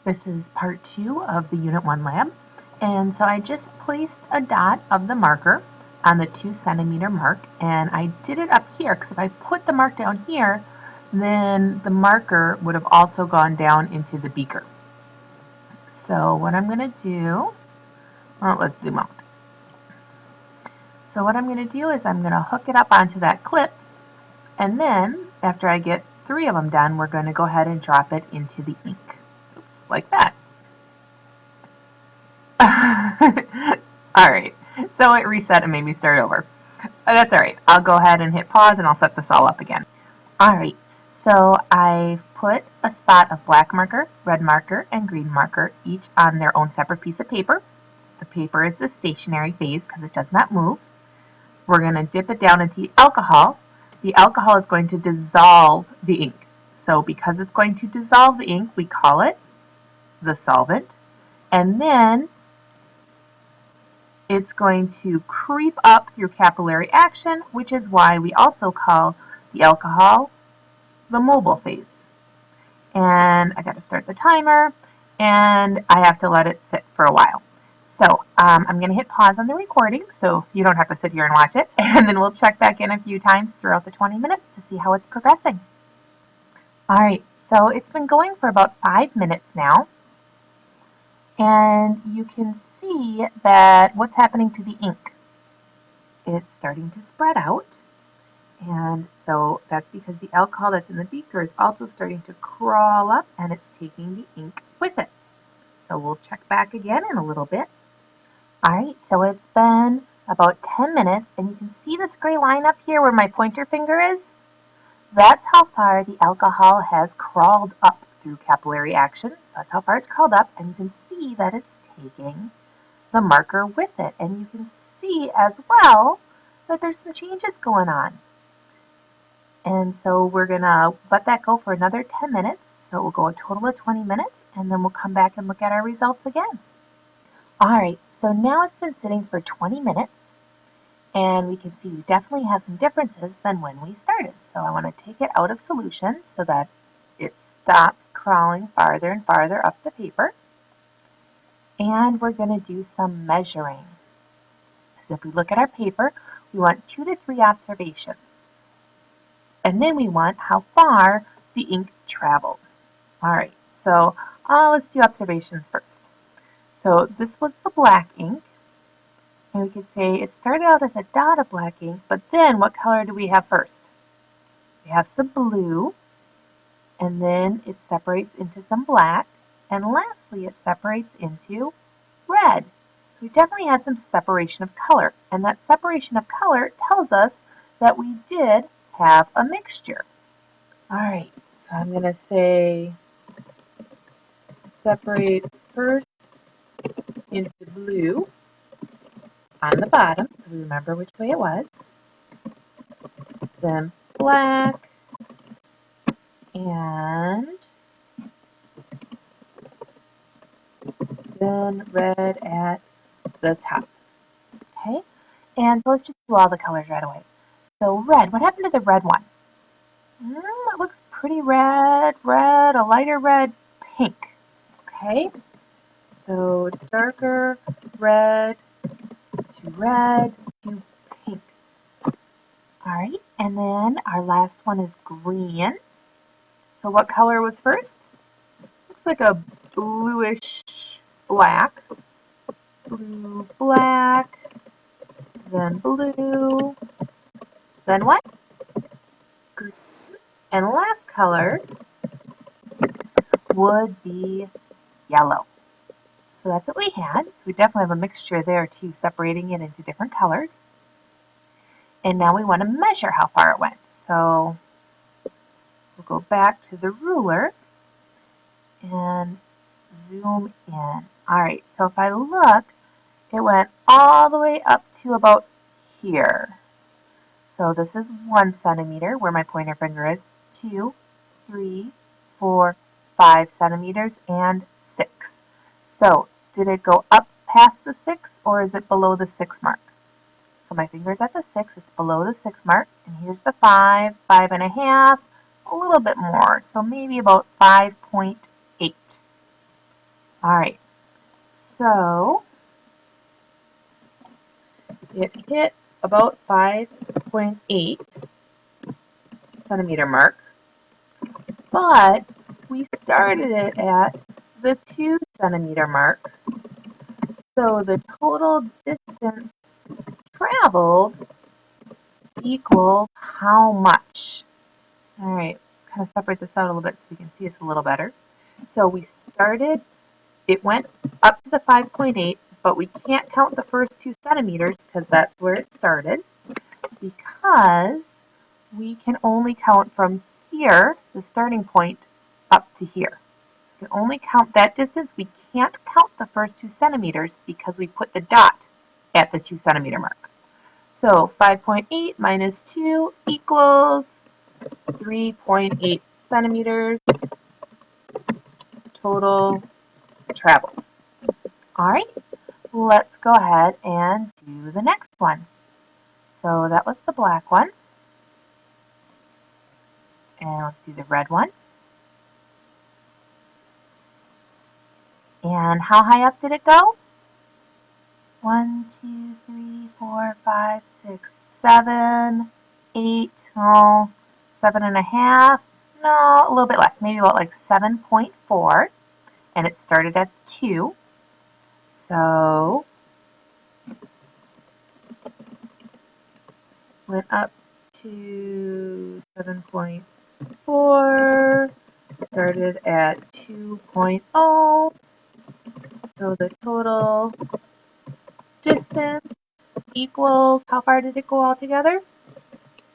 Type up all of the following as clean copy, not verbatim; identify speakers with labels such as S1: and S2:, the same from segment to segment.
S1: This is part 2 of the Unit 1 lab. And so I just placed a dot of the marker on the 2 centimeter mark, and I did it up here because if I put the mark down here, then the marker would have also gone down into the beaker. So what I'm going to do, well, let's zoom out. So what I'm going to do is I'm going to hook it up onto that clip, and then after I get 3 of them done, we're going to go ahead and drop it into the ink. Oops, like that. Alright, so it reset and made me start over. That's alright. I'll go ahead and hit pause and I'll set this all up again. Alright, so I've put a spot of black marker, red marker, and green marker, each on their own separate piece of paper. The paper is the stationary phase because it does not move. We're going to dip it down into the alcohol. The alcohol is going to dissolve the ink. So because it's going to dissolve the ink, we call it the solvent. And then it's going to creep up through capillary action, which is why we also call the alcohol the mobile phase. And I got to start the timer, and I have to let it sit for a while. So I'm going to hit pause on the recording so you don't have to sit here and watch it, and then we'll check back in a few times throughout the 20 minutes to see how it's progressing. All right, so it's been going for about 5 minutes now, and you can see that what's happening to the ink. It's starting to spread out, and so that's because the alcohol that's in the beaker is also starting to crawl up and it's taking the ink with it. So we'll check back again in a little bit. Alright, so it's been about 10 minutes and you can see this gray line up here where my pointer finger is? That's how far the alcohol has crawled up through capillary action. So that's how far it's crawled up, and you can see that it's taking the marker with it. And you can see as well that there's some changes going on. And so we're going to let that go for another 10 minutes. So we'll go a total of 20 minutes, and then we'll come back and look at our results again. All right, so now it's been sitting for 20 minutes, and we can see we definitely have some differences than when we started. So I want to take it out of solution so that it stops crawling farther and farther up the paper. And we're going to do some measuring. So if we look at our paper, we want 2 to 3 observations. And then we want how far the ink traveled. All right, so let's do observations first. So this was the black ink. And we could say it started out as a dot of black ink, but then what color do we have first? We have some blue, and then it separates into some black, and lastly it separates into red. So we definitely had some separation of color, and that separation of color tells us that we did have a mixture. Alright, so I'm going to say separate first into blue on the bottom, so we remember which way it was, then black, and then red at the top. Okay, and so let's just do all the colors right away. So red, what happened to the red one? It looks pretty red, a lighter red, pink. Okay, so darker red to pink. Alright, and then our last one is green. So what color was first? Looks like a bluish black. Blue, black, then blue, then what? Green. And last color would be yellow. So that's what we had. So we definitely have a mixture there too, separating it into different colors. And now we want to measure how far it went. So we'll go back to the ruler and zoom in. Alright, so if I look, it went all the way up to about here. So this is 1 centimeter where my pointer finger is, 2, 3, 4, 5 centimeters, and 6. So did it go up past the 6 or is it below the 6 mark? So my finger's at the 6, it's below the 6 mark, and here's the 5, 5.5, a little bit more, so maybe about 5.8. All right, so it hit about 5.8 centimeter mark, but we started it at the 2 centimeter mark. So the total distance traveled equals how much? All right, kind of separate this out a little bit so we can see this a little better. So we started, it went up to the 5.8, but we can't count the first 2 centimeters because that's where it started, because we can only count from here, the starting point, up to here. We can only count that distance. We can't count the first 2 centimeters because we put the dot at the 2 centimeter mark. So 5.8 minus 2 equals 3.8 centimeters total traveled. All right, let's go ahead and do the next one. So that was the black one. And let's do the red one. And how high up did it go? 1, 2, 3, 4, 5, 6, 7, 8, 7.5. No, a little bit less, maybe about like 7.4. And it started at 2. So went up to 7.4, started at 2.0. So the total distance equals, how far did it go altogether?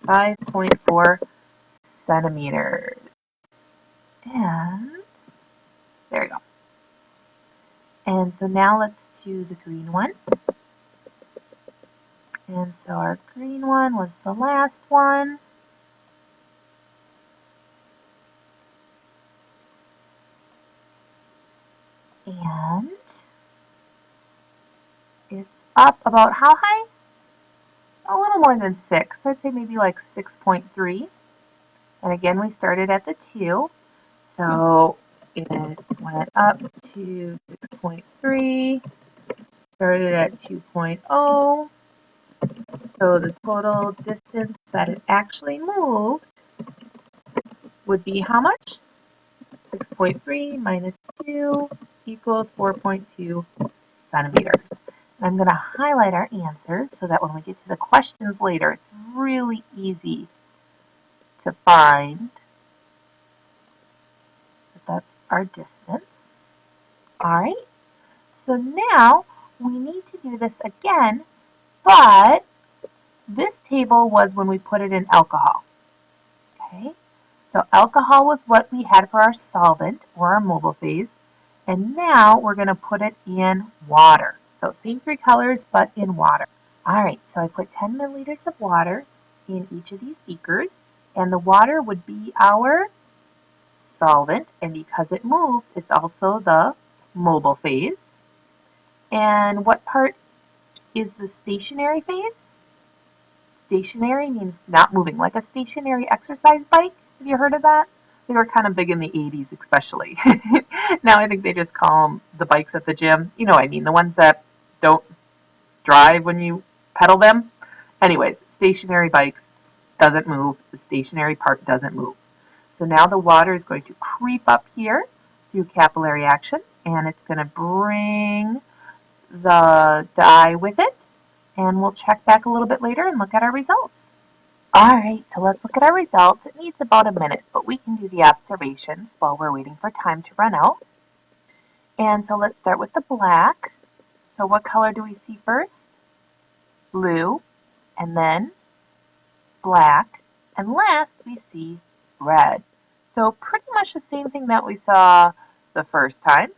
S1: 5.4 centimeters. And there we go. And so now let's do the green one. And so our green one was the last one. And it's up about how high? A little more than 6. I'd say maybe like 6.3. And again, we started at the 2. So it went up to 6.3, started at 2.0. So the total distance that it actually moved would be how much? 6.3 minus 2 equals 4.2 centimeters. I'm going to highlight our answers so that when we get to the questions later, it's really easy to find that that's our distance. All right, so now we need to do this again, but this table was when we put it in alcohol. Okay, so alcohol was what we had for our solvent or our mobile phase, and now we're going to put it in water. So same 3 colors, but in water. All right, so I put 10 milliliters of water in each of these beakers, and the water would be our solvent, and because it moves, it's also the mobile phase. And what part is the stationary phase? Stationary means not moving, like a stationary exercise bike. Have you heard of that? They were kind of big in the 80s especially. Now I think they just call them the bikes at the gym. You know what I mean, the ones that don't drive when you pedal them. Anyways, stationary bikes doesn't move. The stationary part doesn't move. So now the water is going to creep up here through capillary action, and it's going to bring the dye with it. And we'll check back a little bit later and look at our results. All right, so let's look at our results. It needs about a minute, but we can do the observations while we're waiting for time to run out. And so let's start with the black. So what color do we see first? Blue, and then black, and last we see red. So pretty much the same thing that we saw the first time.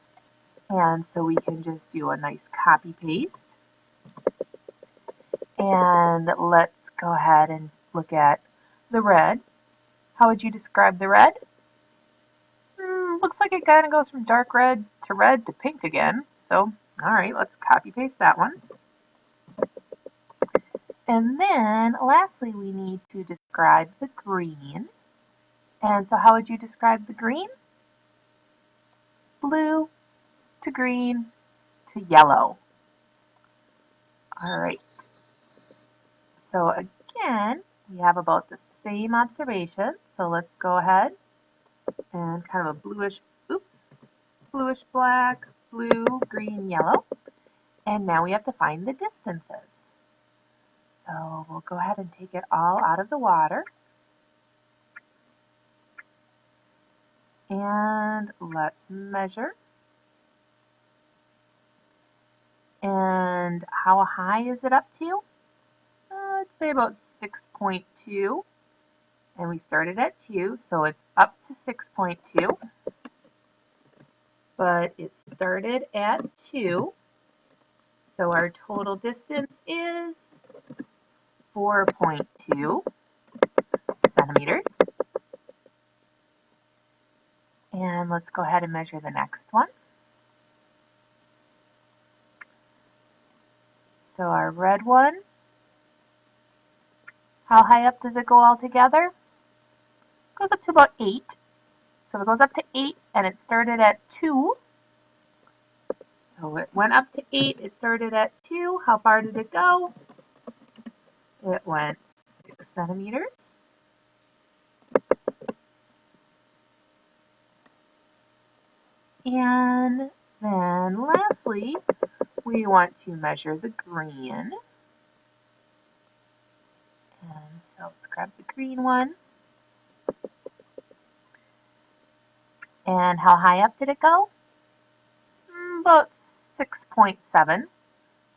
S1: And so we can just do a nice copy paste. And let's go ahead and look at the red. How would you describe the red? Looks like it kind of goes from dark red to pink again. So, all right, let's copy paste that one. And then lastly, we need to describe the green. And so how would you describe the green? Blue to green to yellow. All right. So again, we have about the same observation. So let's go ahead and kind of a bluish, bluish black, blue, green, yellow. And now we have to find the distances. So we'll go ahead and take it all out of the water. And let's measure. And how high is it up to? I'd say about 6.2. And we started at 2, so it's up to 6.2. But it started at 2. So our total distance is 4.2 centimeters. And let's go ahead and measure the next one. So our red one, how high up does it go all together? It goes up to about 8. So it goes up to 8 and it started at 2. So it went up to 8, it started at 2. How far did it go? It went 6 centimeters. And then lastly, we want to measure the green. And so let's grab the green one. And how high up did it go? About 6.7.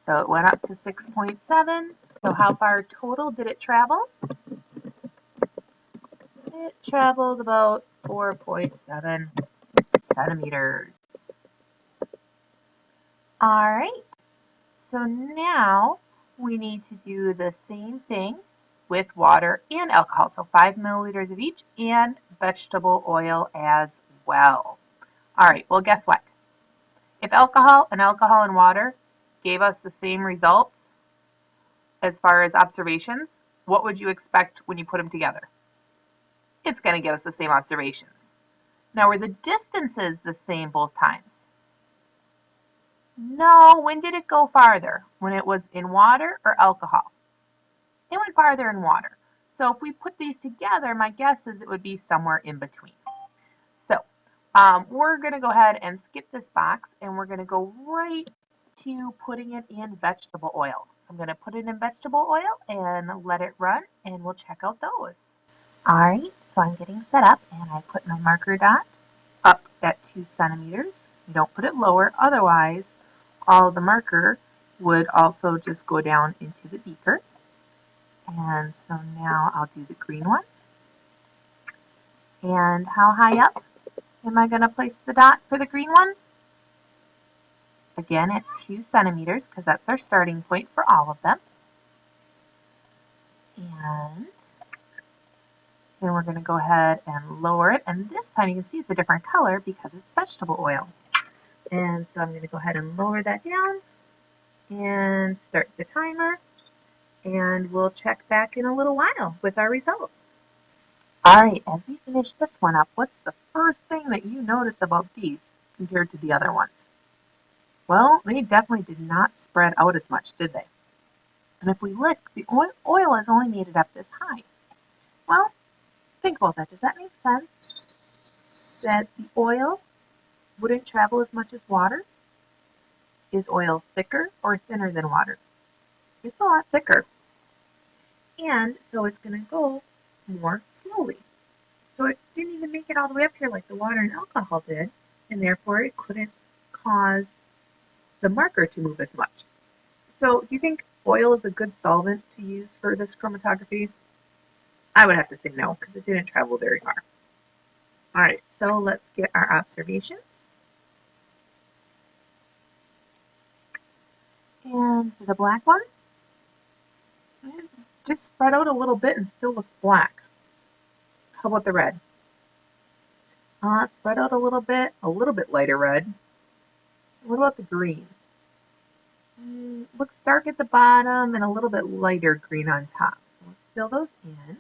S1: So it went up to 6.7. So how far total did it travel? It traveled about 4.7 centimeters. All right. So now we need to do the same thing with water and alcohol. So 5 milliliters of each and vegetable oil as well. All right, well, guess what? If alcohol and water gave us the same results as far as observations, what would you expect when you put them together? It's going to give us the same observations. Now, were the distances the same both times? No. When did it go farther? When it was in water or alcohol? It went farther in water. So if we put these together, my guess is it would be somewhere in between. So we're going to go ahead and skip this box, and we're going to go right to putting it in vegetable oil. So I'm going to put it in vegetable oil and let it run, and we'll check out those. All right, so I'm getting set up, and I put my marker dot up at 2 centimeters. You don't put it lower, otherwise all the marker would also just go down into the beaker. And so now I'll do the green one. And how high up am I going to place the dot for the green one? Again, at 2 centimeters, because that's our starting point for all of them. And then we're going to go ahead and lower it. And this time you can see it's a different color because it's vegetable oil. And so I'm going to go ahead and lower that down and start the timer. And we'll check back in a little while with our results. All right, as we finish this one up, what's the first thing that you notice about these compared to the other ones? Well, they definitely did not spread out as much, did they? And if we look, the oil has only made it up this high. Well, think about that. Does that make sense? That the oil wouldn't travel as much as water? Is oil thicker or thinner than water? It's a lot thicker. And so it's going to go more slowly. So it didn't even make it all the way up here like the water and alcohol did, and therefore it couldn't cause the marker to move as much. So do you think oil is a good solvent to use for this chromatography? I would have to say no, because it didn't travel very far. All right, so let's get our observations. And for the black one, it just spread out a little bit and still looks black. How about the red? Spread out a little bit lighter red. What about the green? Looks dark at the bottom and a little bit lighter green on top. So let's fill those in.